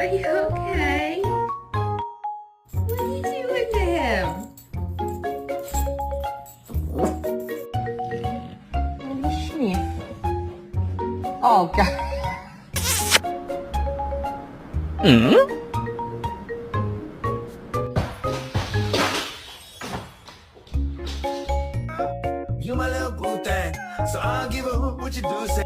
Are you okay? What are you doing to him? Licznie. O, God. You my little boo thing, so I'll give a hoot what you do say.